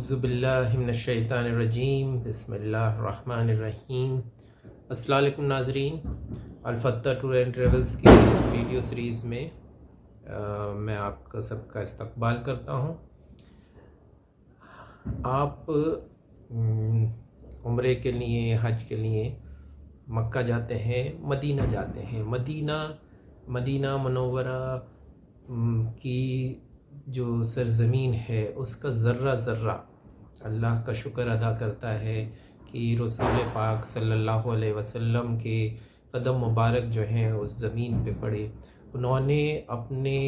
اعوذ باللہ من الشیطان الرجیم، بسم اللہ الرحمن الرحیم۔ السلام علیکم ناظرین، الفتح ٹور اینڈ ٹریولز کی اس ویڈیو سیریز میں میں آپ کا سب کا استقبال کرتا ہوں۔ آپ عمرے کے لیے، حج کے لیے مکہ جاتے ہیں، مدینہ جاتے ہیں۔ مدینہ منورہ کی جو سرزمین ہے اس کا ذرہ ذرہ اللہ کا شکر ادا کرتا ہے کہ رسول پاک صلی اللہ علیہ وسلم کے قدم مبارک جو ہیں اس زمین پہ پڑے۔ انہوں نے اپنے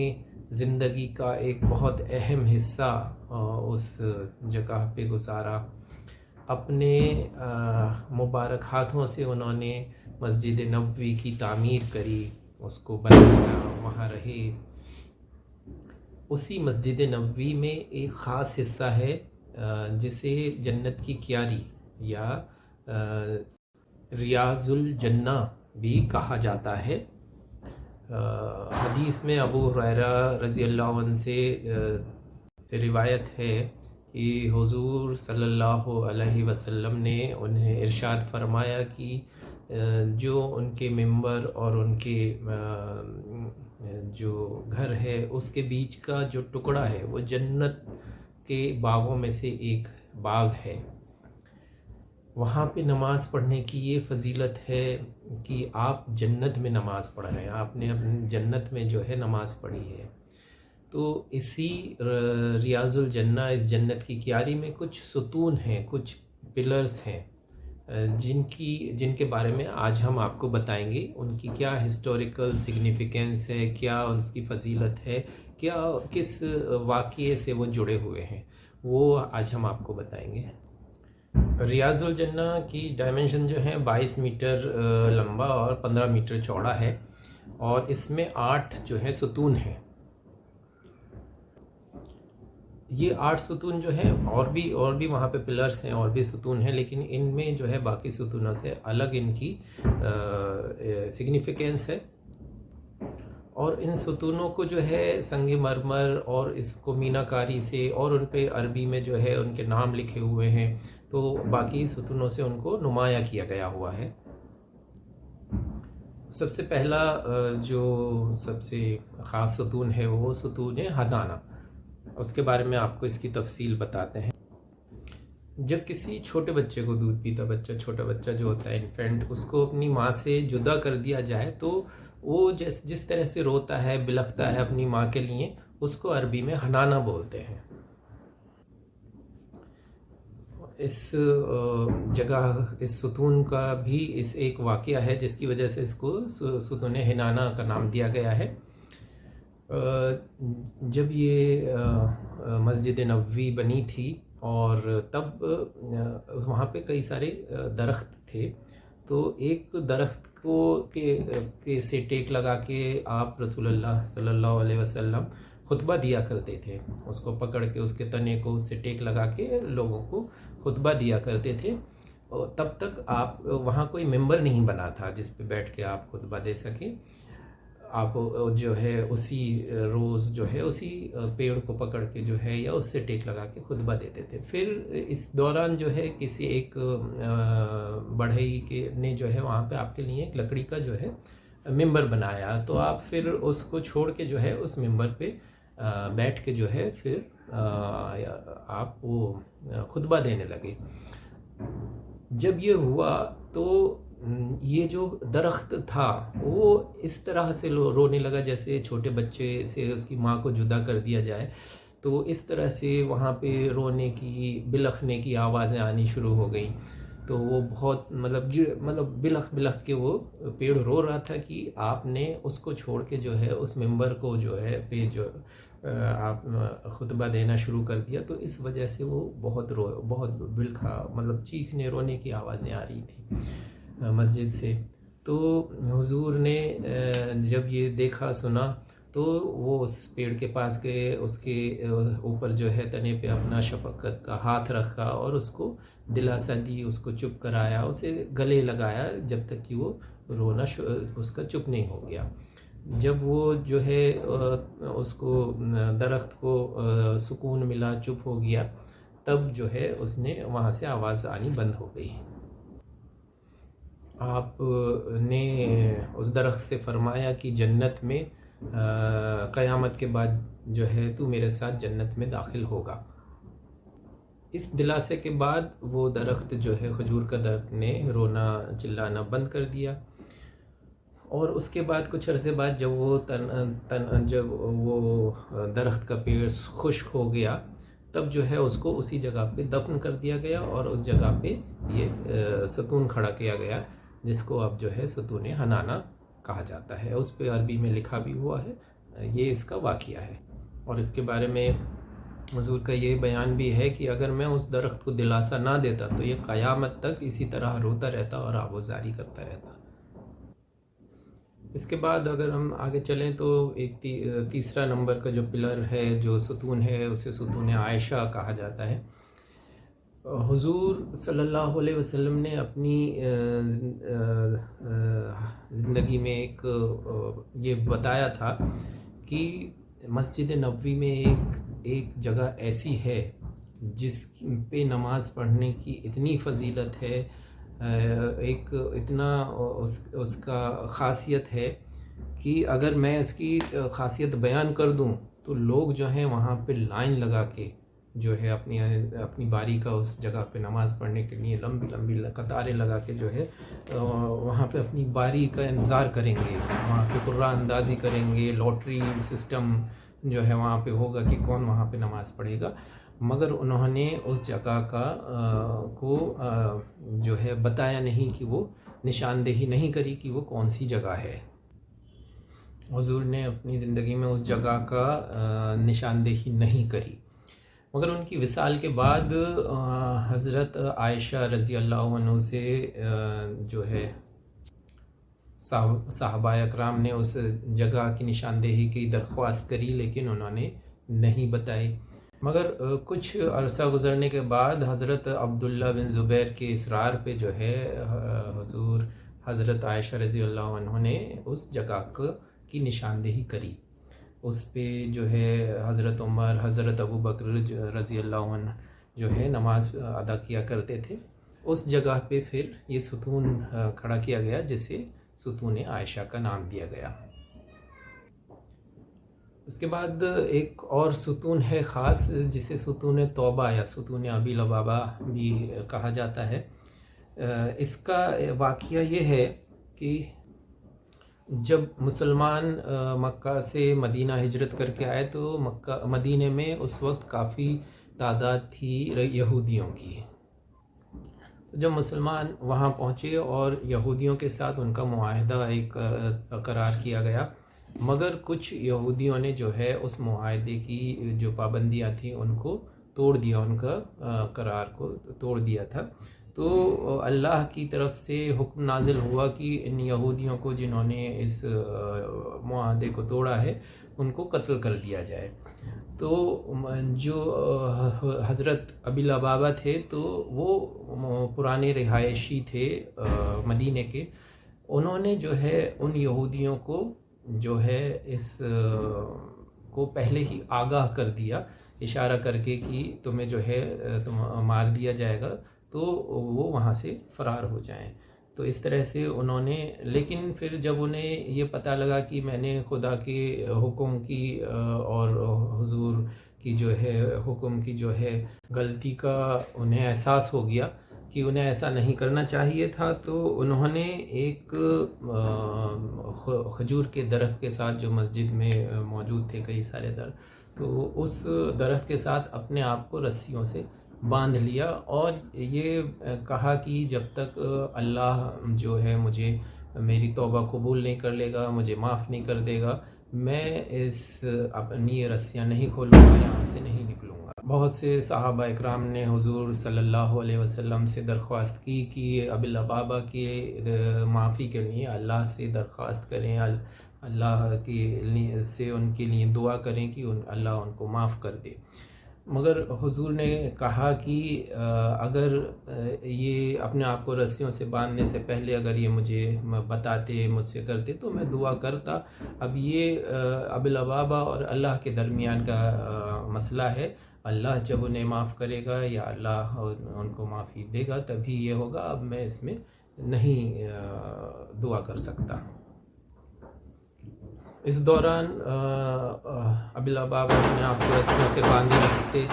زندگی کا ایک بہت اہم حصہ اس جگہ پہ گزارا۔ اپنے مبارک ہاتھوں سے انہوں نے مسجد نبوی کی تعمیر کری، اس کو بنایا، وہاں رہے۔ اسی مسجد نبوی میں ایک خاص حصہ ہے جسے جنت کی کیاری یا ریاض الجنہ بھی کہا جاتا ہے۔ حدیث میں ابو ہریرہ رضی اللہ عنہ سے روایت ہے کہ حضور صلی اللہ علیہ وسلم نے انہیں ارشاد فرمایا کہ جو ان کے ممبر اور ان کے جو گھر ہے اس کے بیچ کا جو ٹکڑا ہے وہ جنت کے باغوں میں سے ایک باغ ہے۔ وہاں پہ نماز پڑھنے کی یہ فضیلت ہے کہ آپ جنت میں نماز پڑھ رہے ہیں، آپ نے اپنی جنت میں جو ہے نماز پڑھی ہے۔ تو اسی ریاض الجنہ، اس جنت کی کیاری میں کچھ ستون ہیں، کچھ پلرز ہیں جن کے بارے میں آج ہم آپ کو بتائیں گے۔ ان کی کیا ہسٹوریکل سگنیفیکنس ہے، کیا اس کی فضیلت ہے، کیا کس واقعے سے وہ جڑے ہوئے ہیں، وہ آج ہم آپ کو بتائیں گے۔ ریاض الجنہ کی ڈائمنشن جو ہے 22 میٹر لمبا اور 15 میٹر چوڑا ہے، اور اس میں 8 جو ہے ستون ہیں۔ یہ 8 ستون جو ہیں، اور بھی وہاں پہ پلرز ہیں، اور بھی ستون ہیں، لیکن ان میں جو ہے باقی ستونوں سے الگ ان کی سگنیفیکنس ہے۔ اور ان ستونوں کو جو ہے سنگ مرمر اور اس کو مینہ کاری سے، اور ان پہ عربی میں جو ہے ان کے نام لکھے ہوئے ہیں، تو باقی ستونوں سے ان کو نمایاں کیا گیا ہوا ہے۔ سب سے پہلا جو سب سے خاص ستون ہے وہ ستون حنانہ، اس کے بارے میں آپ کو اس کی تفصیل بتاتے ہیں۔ جب کسی چھوٹے بچے کو دودھ پیتا چھوٹا بچہ جو ہوتا ہے انفینٹ، اس کو اپنی ماں سے جدا کر دیا جائے تو وہ جس طرح سے روتا ہے، بلکتا ہے اپنی ماں کے لیے، اس کو عربی میں حنانہ بولتے ہیں۔ اس جگہ، اس ستون کا بھی اس ایک واقعہ ہے جس کی وجہ سے اس کو ستون حنانہ کا نام دیا گیا ہے۔ جب یہ مسجد نبوی بنی تھی اور تب وہاں پہ کئی سارے درخت تھے، تو ایک درخت کے سے ٹیک لگا کے آپ رسول اللہ صلی اللہ علیہ وسلم خطبہ دیا کرتے تھے۔ اس کو پکڑ کے، اس کے تنے کو، اس سے ٹیک لگا کے لوگوں کو خطبہ دیا کرتے تھے۔ تب تک آپ وہاں کوئی ممبر نہیں بنا تھا جس پہ بیٹھ کے آپ خطبہ دے سکیں۔ آپ جو ہے اسی روز جو ہے اسی پیڑ کو پکڑ کے جو ہے یا اس سے ٹیک لگا کے خطبہ دیتے تھے۔ پھر اس دوران جو ہے کسی ایک بڑھئی نے جو ہے وہاں پہ آپ کے لیے ایک لکڑی کا جو ہے ممبر بنایا، تو آپ پھر اس کو چھوڑ کے جو ہے اس ممبر پہ بیٹھ کے جو ہے پھر آپ وہ خطبہ دینے لگے۔ جب یہ ہوا تو یہ جو درخت تھا وہ اس طرح سے رونے لگا جیسے چھوٹے بچے سے اس کی ماں کو جدا کر دیا جائے، تو اس طرح سے وہاں پہ رونے کی، بلخنے کی آوازیں آنی شروع ہو گئیں۔ تو وہ بہت مطلب بلخ کے وہ پیڑ رو رہا تھا کہ آپ نے اس کو چھوڑ کے جو ہے اس ممبر کو جو ہے پہ جو آپ خطبہ دینا شروع کر دیا، تو اس وجہ سے وہ بہت بلکھا، مطلب چیخنے رونے کی آوازیں آ رہی تھیں مسجد سے۔ تو حضور نے جب یہ دیکھا، سنا، تو وہ اس پیڑ کے پاس گئے، اس کے اوپر جو ہے تنے پہ اپنا شفقت کا ہاتھ رکھا اور اس کو دلاسا دی، اس کو چپ کرایا، اسے گلے لگایا جب تک کہ وہ رونا اس کا چپ نہیں ہو گیا۔ جب وہ جو ہے اس کو درخت کو سکون ملا، چپ ہو گیا، تب جو ہے اس نے وہاں سے آواز آنی بند ہو گئی۔ آپ نے اس درخت سے فرمایا کہ جنت میں قیامت کے بعد جو ہے تو میرے ساتھ جنت میں داخل ہوگا۔ اس دلاسے کے بعد وہ درخت جو ہے کھجور کا درخت نے رونا چلانا بند کر دیا، اور اس کے بعد کچھ عرصے بعد جب وہ درخت کا پیڑ خشک ہو گیا تب جو ہے اس کو اسی جگہ پہ دفن کر دیا گیا، اور اس جگہ پہ یہ ستون کھڑا کیا گیا جس کو اب جو ہے ستون حنانہ کہا جاتا ہے۔ اس پہ عربی میں لکھا بھی ہوا ہے، یہ اس کا واقعہ ہے۔ اور اس کے بارے میں حضور کا یہ بیان بھی ہے کہ اگر میں اس درخت کو دلاسا نہ دیتا تو یہ قیامت تک اسی طرح روتا رہتا اور آوازاری کرتا رہتا۔ اس کے بعد اگر ہم آگے چلیں تو ایک تیسرا نمبر کا جو پلر ہے، جو ستون ہے، اسے ستون عائشہ کہا جاتا ہے۔ حضور صلی اللہ علیہ وسلم نے اپنی زندگی میں یہ بتایا تھا کہ مسجد نبوی میں ایک جگہ ایسی ہے جس پہ نماز پڑھنے کی اتنی فضیلت ہے، ایک اتنا اس کا خاصیت ہے کہ اگر میں اس کی خاصیت بیان کر دوں تو لوگ جو ہیں وہاں پہ لائن لگا کے جو ہے اپنی باری کا اس جگہ پہ نماز پڑھنے کے لیے لمبی لمبی قطاریں لگا کے جو ہے وہاں پہ اپنی باری کا انتظار کریں گے، وہاں پہ قرعہ اندازی کریں گے، لاٹری سسٹم جو ہے وہاں پہ ہوگا کہ کون وہاں پہ نماز پڑھے گا، مگر انہوں نے اس جگہ کو جو ہے بتایا نہیں کہ وہ نشاندہی نہیں کری کہ وہ کون سی جگہ ہے۔ حضور نے اپنی زندگی میں اس جگہ کا نشاندہی نہیں کری، مگر ان کی وصال کے بعد حضرت عائشہ رضی اللہ عنہ سے جو ہے صحابہ اکرام نے اس جگہ کی نشاندہی کی درخواست کری، لیکن انہوں نے نہیں بتائی۔ مگر کچھ عرصہ گزرنے کے بعد حضرت عبداللہ بن زبیر کے اصرار پہ جو ہے حضور حضرت عائشہ رضی اللہ عنہ نے اس جگہ کی نشاندہی کری۔ اس پہ جو ہے حضرت عمر، حضرت ابو بکر رضی اللہ عنہ جو ہے نماز ادا کیا کرتے تھے۔ اس جگہ پہ پھر یہ ستون کھڑا کیا گیا جسے ستون عائشہ کا نام دیا گیا۔ اس کے بعد ایک اور ستون ہے خاص جسے ستون توبہ یا ستون ابی لبابہ بھی کہا جاتا ہے۔ اس کا واقعہ یہ ہے کہ جب مسلمان مکہ سے مدینہ ہجرت کر کے آئے تو مدینہ میں اس وقت کافی تعداد تھی یہودیوں کی۔ جب مسلمان وہاں پہنچے اور یہودیوں کے ساتھ ان کا معاہدہ ایک قرار کیا گیا، مگر کچھ یہودیوں نے جو ہے اس معاہدے کی جو پابندیاں تھیں ان کو توڑ دیا، ان کا قرار کو توڑ دیا تھا۔ تو اللہ کی طرف سے حکم نازل ہوا کہ ان یہودیوں کو جنہوں نے اس معاہدے کو توڑا ہے ان کو قتل کر دیا جائے۔ تو جو حضرت ابی لبابہ تھے تو وہ پرانے رہائشی تھے مدینہ کے، انہوں نے جو ہے ان یہودیوں کو جو ہے اس کو پہلے ہی آگاہ کر دیا، اشارہ کر کے کہ تمہیں جو ہے مار دیا جائے گا تو وہ وہاں سے فرار ہو جائیں۔ تو اس طرح سے انہوں نے، لیکن پھر جب انہیں یہ پتہ لگا کہ میں نے خدا کے حکم کی اور حضور کی جو ہے حکم کی جو ہے غلطی کا انہیں احساس ہو گیا کہ انہیں ایسا نہیں کرنا چاہیے تھا، تو انہوں نے ایک کھجور کے درخت کے ساتھ جو مسجد میں موجود تھے کئی سارے درخت، تو اس درخت کے ساتھ اپنے آپ کو رسیوں سے باندھ لیا اور یہ کہا کہ جب تک اللہ جو ہے مجھے میری توبہ قبول نہیں کر لے گا، مجھے معاف نہیں کر دے گا، میں اپنی رسیاں نہیں کھولوں گا، یہاں سے نہیں نکلوں گا۔ بہت سے صحابہ اکرام نے حضور صلی اللہ علیہ وسلم سے درخواست کی کہ ابی لبابہ کی معافی کے لیے اللہ سے درخواست کریں، اللہ کے سے ان کے لیے دعا کریں کہ اللہ ان کو معاف کر دے، مگر حضور نے کہا کہ اگر یہ اپنے آپ کو رسیوں سے باندھنے سے پہلے اگر یہ مجھے بتاتے، مجھ سے کرتے تو میں دعا کرتا۔ اب یہ ابی لبابہ اور اللہ کے درمیان کا مسئلہ ہے، اللہ جب انہیں معاف کرے گا یا اللہ ان کو معافی دے گا تبھی یہ ہوگا، اب میں اس میں نہیں دعا کر سکتا۔ اس دوران ابی لبابہ اپنے آپ کو رسیوں سے باندھے رکھتے،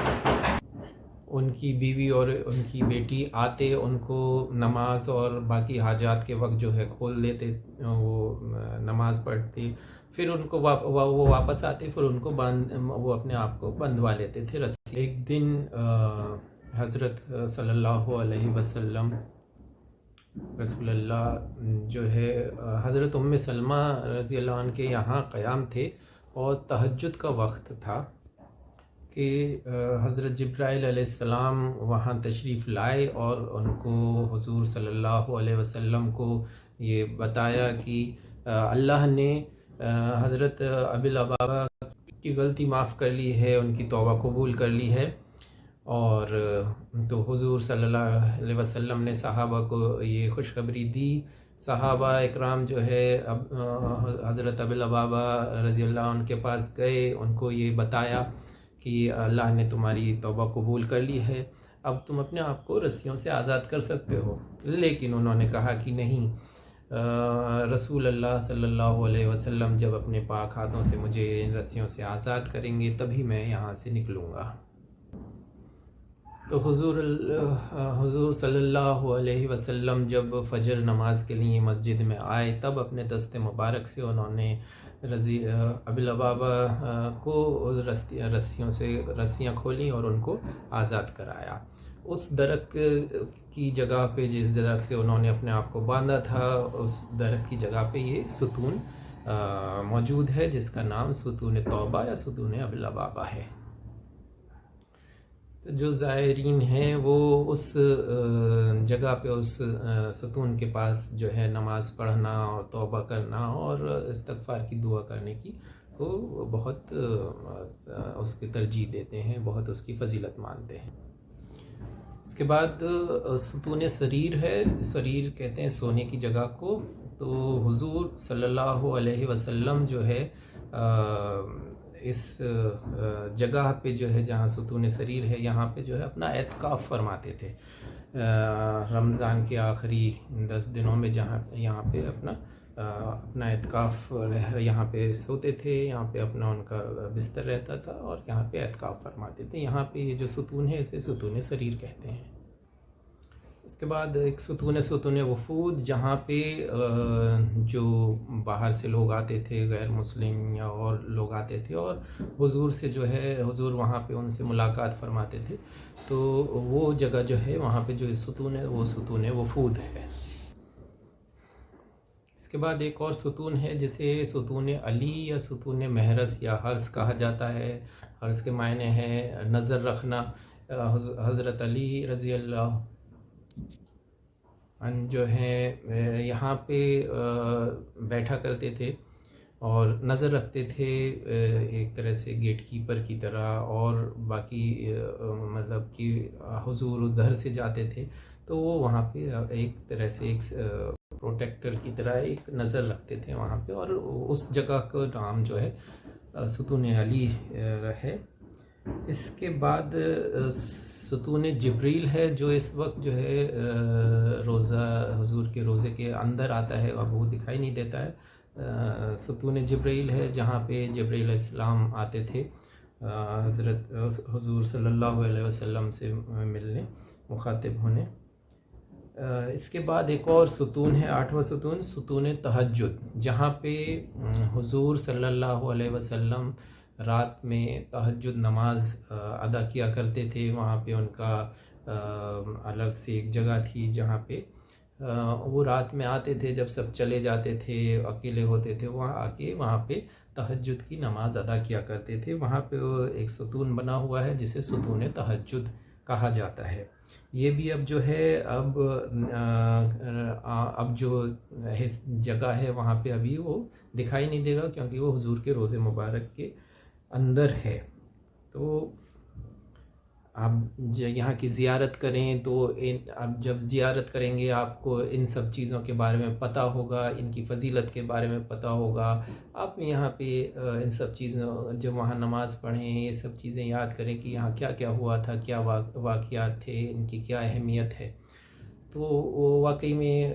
ان کی بیوی اور ان کی بیٹی آتے، ان کو نماز اور باقی حاجات کے وقت جو ہے کھول دیتے، وہ نماز پڑھتے، پھر ان کو وہ واپس آتے، پھر ان کو وہ اپنے آپ کو بندھوا لیتے تھے رسی۔ ایک دن حضرت صلی اللہ علیہ وسلم رسول اللہ جو ہے حضرت ام سلمہ رضی اللہ عنہ کے یہاں قیام تھے، اور تہجد کا وقت تھا کہ حضرت جبرائیل علیہ السلام وہاں تشریف لائے اور ان کو حضور صلی اللہ علیہ وسلم کو یہ بتایا کہ اللہ نے حضرت ابی لبابہ کی غلطی معاف کر لی ہے، ان کی توبہ قبول کر لی ہے۔ اور تو حضور صلی اللہ علیہ وسلم نے صحابہ کو یہ خوشخبری دی۔ صحابہ اکرام جو ہے حضرت ابی لبابہ رضی اللہ عنہ کے پاس گئے، ان کو یہ بتایا کہ اللہ نے تمہاری توبہ قبول کر لی ہے، اب تم اپنے آپ کو رسیوں سے آزاد کر سکتے ہو۔ لیکن انہوں نے کہا کہ نہیں، رسول اللہ صلی اللہ علیہ وسلم جب اپنے پاک ہاتھوں سے مجھے ان رسیوں سے آزاد کریں گے تبھی میں یہاں سے نکلوں گا۔ تو حضور صلی اللہ علیہ وسلم جب فجر نماز کے لیے مسجد میں آئے، تب اپنے دست مبارک سے انہوں نے ابی لبابہ کو رسیاں کھولیں اور ان کو آزاد کرایا۔ اس درخت کی جگہ پہ، جس درخت سے انہوں نے اپنے آپ کو باندھا تھا، اس درخت کی جگہ پہ یہ ستون موجود ہے، جس کا نام ستون توبہ یا ستون ابی لبابہ ہے۔ جو زائرین ہیں وہ اس جگہ پہ، اس ستون کے پاس جو ہے نماز پڑھنا اور توبہ کرنا اور استغفار کی دعا کرنے کی کو بہت اس کی ترجیح دیتے ہیں، بہت اس کی فضیلت مانتے ہیں۔ اس کے بعد ستون سریر ہے، سریر کہتے ہیں سونے کی جگہ کو۔ تو حضور صلی اللہ علیہ وسلم جو ہے اس جگہ پہ جو ہے جہاں ستون سریر ہے، یہاں پہ جو ہے اپنا اعتکاف فرماتے تھے۔ رمضان کے آخری 10 دنوں میں جہاں یہاں پہ اپنا اعتکاف یہاں پہ سوتے تھے، یہاں پہ اپنا ان کا بستر رہتا تھا اور یہاں پہ اعتکاف فرماتے تھے۔ یہاں پہ یہ جو ستون ہے اسے ستون سریر کہتے ہیں۔ اس کے بعد ایک ستون وفود، جہاں پہ جو باہر سے لوگ آتے تھے، غیر مسلم یا اور لوگ آتے تھے، اور حضور سے جو ہے حضور وہاں پہ ان سے ملاقات فرماتے تھے، تو وہ جگہ جو ہے وہاں پہ جو ستون ہے وہ ستون وفود ہے۔ اس کے بعد ایک اور ستون ہے جسے ستون علی یا ستون مہرس یا حرس کہا جاتا ہے۔ حرس کے معنی ہے نظر رکھنا۔ حضرت علی رضی اللہ عنہ جو ہے یہاں پہ بیٹھا کرتے تھے اور نظر رکھتے تھے، ایک طرح سے گیٹ کیپر کی طرح، اور باقی مطلب کہ حضور ادھر سے جاتے تھے تو وہ وہاں پہ ایک طرح سے ایک پروٹیکٹر کی طرح ایک نظر رکھتے تھے وہاں پہ، اور اس جگہ کا نام جو ہے ستون علی ہے۔ اس کے بعد ستون جبریل ہے، جو اس وقت جو ہے روزہ حضور کے روزے کے اندر آتا ہے، اب وہ دکھائی نہیں دیتا ہے۔ ستون جبریل ہے جہاں پہ جبریل علیہ السلام آتے تھے حضرت حضور صلی اللہ علیہ وسلم سے ملنے، مخاطب ہونے۔ اس کے بعد ایک اور ستون ہے، 8واں ستون، ستون تہجد، جہاں پہ حضور صلی اللہ علیہ وسلم رات میں تہجد نماز ادا کیا کرتے تھے۔ وہاں پہ ان کا الگ سے ایک جگہ تھی جہاں پہ وہ رات میں آتے تھے، جب سب چلے جاتے تھے، اکیلے ہوتے تھے، وہاں آ کے وہاں پہ تہجد کی نماز ادا کیا کرتے تھے۔ وہاں پہ ایک ستون بنا ہوا ہے جسے ستون تہجد کہا جاتا ہے۔ یہ بھی اب جو ہے اب جو جگہ ہے وہاں پہ ابھی وہ دکھائی نہیں دے گا، کیونکہ وہ حضور کے روزے مبارک کے اندر ہے۔ تو آپ یہاں کی زیارت کریں تو آپ جب زیارت کریں گے آپ کو ان سب چیزوں کے بارے میں پتہ ہوگا، ان کی فضیلت کے بارے میں پتہ ہوگا. آپ یہاں پہ ان سب چیزوں، جب وہاں نماز پڑھیں، یہ سب چیزیں یاد کریں کہ یہاں کیا کیا ہوا تھا، کیا واقعات تھے، ان کی کیا اہمیت ہے. تو وہ واقعی میں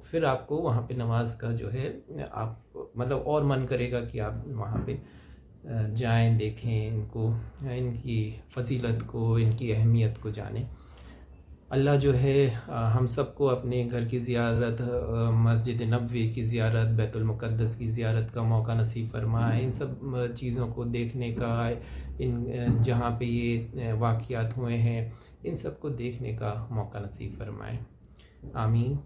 پھر آپ کو وہاں پہ نماز کا جو ہے آپ مطلب اور من کرے گا کہ آپ وہاں پہ جائیں، دیکھیں ان کو، ان کی فضیلت کو، ان کی اہمیت کو جانیں. اللہ جو ہے ہم سب کو اپنے گھر کی زیارت، مسجد نبوی کی زیارت، بیت المقدس کی زیارت کا موقع نصیب فرمائے. ان سب چیزوں کو دیکھنے کا، ان جہاں پہ یہ واقعات ہوئے ہیں ان سب کو دیکھنے کا موقع نصیب فرمائے. آمین.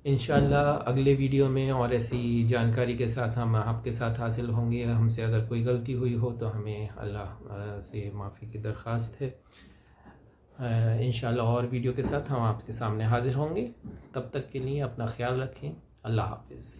انشاءاللہ اگلے ویڈیو میں اور ایسی جانکاری کے ساتھ ہم آپ کے ساتھ حاصل ہوں گے. ہم سے اگر کوئی غلطی ہوئی ہو تو ہمیں اللہ سے معافی کی درخواست ہے. انشاءاللہ اور ویڈیو کے ساتھ ہم آپ کے سامنے حاضر ہوں گے. تب تک کے لیے اپنا خیال رکھیں. اللہ حافظ.